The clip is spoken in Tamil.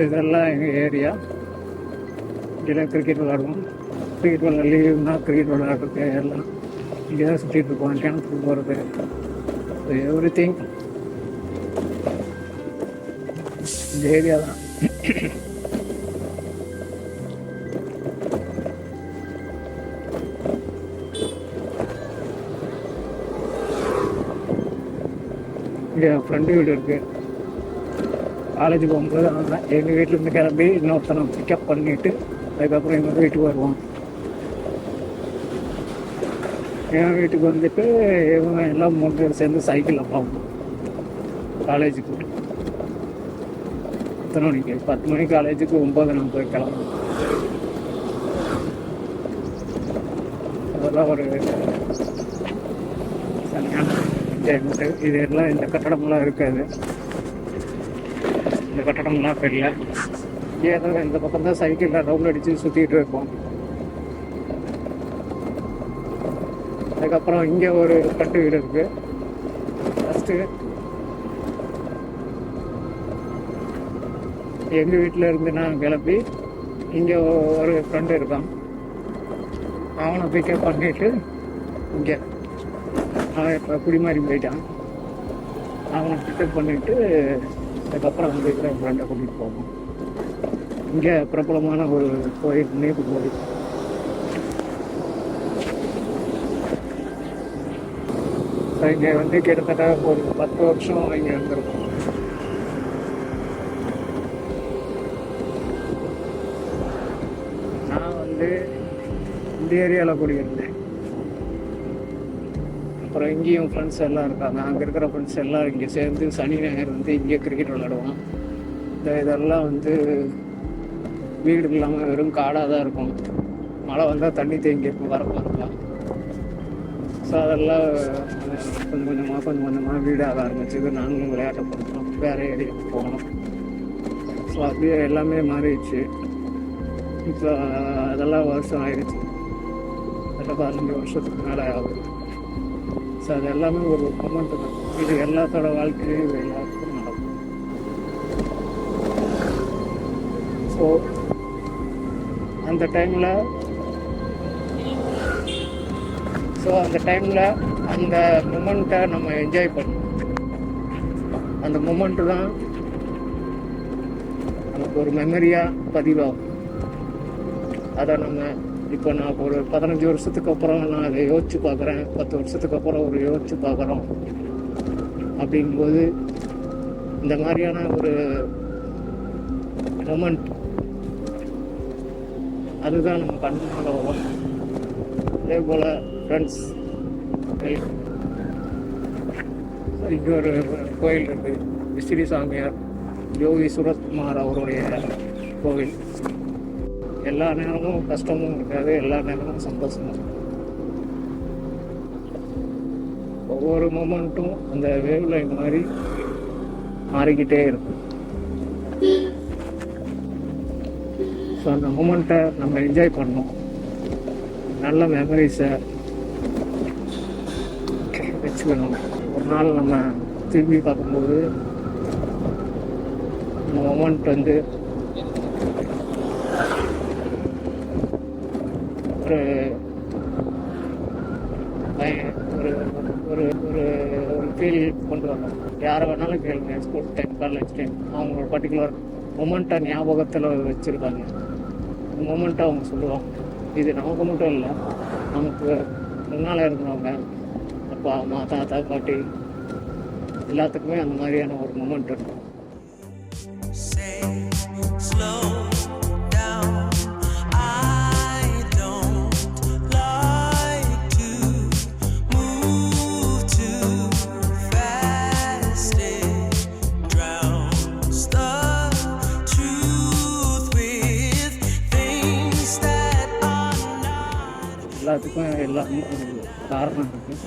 இதெல்லாம் எங்கள் ஏரியா. இங்கே கிரிக்கெட் விளாடுவோம். கிரிக்கெட் விளாட லீவுனா கிரிக்கெட் விளாடுறது எல்லாம் இங்கே தான் சுற்றிட்டு இருக்கோம். கிணத்துக்கு போகிறது எவ்ரி திங் இந்த ஏரியா தான். இங்கே ஃப்ரெண்டு வீடு இருக்குது. காலேஜ் போகும்போது அவன் எங்கள் வீட்டிலேருந்து கிளம்பி இன்னொருத்தனை பிக்கப் பண்ணிவிட்டு அதுக்கப்புறம் எங்கள் வீட்டுக்கு வருவான். என் வீட்டுக்கு வந்துட்டு இவங்க எல்லாம் 3 பேர் சேர்ந்து சைக்கிளில் போவோம் காலேஜுக்கு. எத்தனை மணிக்கு? 10 மணிக்கு காலேஜுக்கு 9 நம்ம போய் கிளம்புவோம். அதெல்லாம் ஒரு சரியான என்ஜாய்மெண்ட்டு. இது எல்லாம் இந்த கட்டடமெல்லாம் இருக்காது. இந்த கட்டடம்லாம் தெரியல. ஏதோ இந்த பக்கம் தான் சைக்கிளில் ரவுண்ட் அடித்து சுற்றிட்டு இருப்போம். அதுக்கப்புறம் இங்கே ஒரு ஃப்ரெண்டு வீடு இருக்குது. ஃபஸ்ட்டு எங்கள் வீட்டில் இருந்து நான் கிளம்பி இங்கே ஒரு ஃப்ரெண்டு இருக்கான். அவனை பிக்கப் பண்ணிட்டு இங்கே அவன் இப்போ குடிமாறி போயிட்டான். அவனை பிக்கப் பண்ணிவிட்டு அதுக்கப்புறம் அங்கே இருக்கிற என் ஃப்ரெண்டை கூட்டிகிட்டு போவோம். இங்கே பிரபலமான ஒரு கோயில், நீப்பு கோயில். இங்கே வந்து கிட்டத்தட்ட ஒரு 10 வருஷம் இங்கே இருந்திருக்கும். நான் வந்து இந்த ஏரியாவில் குடியிருந்தேன். அப்புறம் அப்புறம் இங்கேயும் ஃப்ரெண்ட்ஸ் எல்லாம் இருக்காங்க. அங்கே இருக்கிற ஃப்ரெண்ட்ஸ் எல்லாம் இங்கே சேர்ந்து சனி ஞாயிறு வந்து இங்கே கிரிக்கெட் விளையாடுவோம். இதெல்லாம் வந்து வீடு இல்லாமல் வெறும் காடாக தான் இருக்கும். மழை வந்தால் தண்ணி தேங்கி இருக்கும், வரப்போ இருக்கலாம். ஸோ அதெல்லாம் கொஞ்சம் கொஞ்சமாக வீடாக ஆரம்பிச்சது. நாங்களும் விளையாட்ட போனோம், வேறு ஏரியாவுக்கு போனோம். ஸோ அப்படியே எல்லாமே மாறிடுச்சு. இப்போ அதெல்லாம் வருஷம் ஆயிடுச்சு, அதில் 15 வருஷத்துக்கு மேலே ஆகுது. ஸோ அது எல்லாமே ஒரு மொமெண்ட் தான். இது எல்லாத்தோட வாழ்க்கையும் இது எல்லாத்துக்கும் நடக்கும். ஸோ அந்த டைமில் அந்த மொமெண்ட்டை நம்ம என்ஜாய் பண்ணணும். அந்த மொமெண்ட்டு தான் நமக்கு ஒரு மெமரியாக பதிவாகும். அதை நம்ம இப்போ நான் ஒரு 15 வருஷத்துக்கு அப்புறம் நான் அதை யோசிச்சு பார்க்குறேன், 10 வருஷத்துக்கு அப்புறம் ஒரு யோசிச்சு பார்க்குறோம் அப்படிங்கும்போது இந்த மாதிரியான ஒரு மொமெண்ட் அதுதான் நம்ம கண்ணுக்குள்ள வரும். அதே போல் ஃப்ரெண்ட்ஸ், இங்கே ஒரு கோயில் இருக்குது, விசிறி சாமியார் யோகி சுரத்குமார் அவருடைய கோவில். எல்லா நேரமும் கஷ்டமும் இருக்காது, எல்லா நேரமும் சந்தோஷமும். ஒவ்வொரு மொமெண்ட்டும் அந்த வேவ் லைன் மாதிரி மாறிக்கிட்டே இருக்கும். ஸோ அந்த மொமெண்ட்டை நம்ம என்ஜாய் பண்ணோம். நல்ல மெமரிஸை வச்சுக்கணும். ஒரு நாள் நம்ம திரும்பி பார்க்கும்போது அந்த மொமெண்ட் வந்து ஒரு ஒரு ஒரு ஒரு ஃபீல் கொண்டு வரணும். யாரை வேணாலும் கேளுங்க, ஸ்கூல் டைம், காலேஜ் டைம், அவங்களோட பர்டிகுலர் மொமெண்ட்டை ஞாபகத்தில் வச்சுருக்காங்க. அந்த மொமெண்ட்டை அவங்க சொல்லுவாங்க. இது நமக்கு மட்டும் இல்லை, நமக்கு முன்னால் இருந்தவங்க, அப்பா அம்மா, தாத்தா பாட்டி எல்லாத்துக்குமே அந்த மாதிரியான ஒரு மொமெண்ட் இருக்கும். எல்லாத்துக்கும் எல்லாமே ஒரு காரணம் இருக்குது.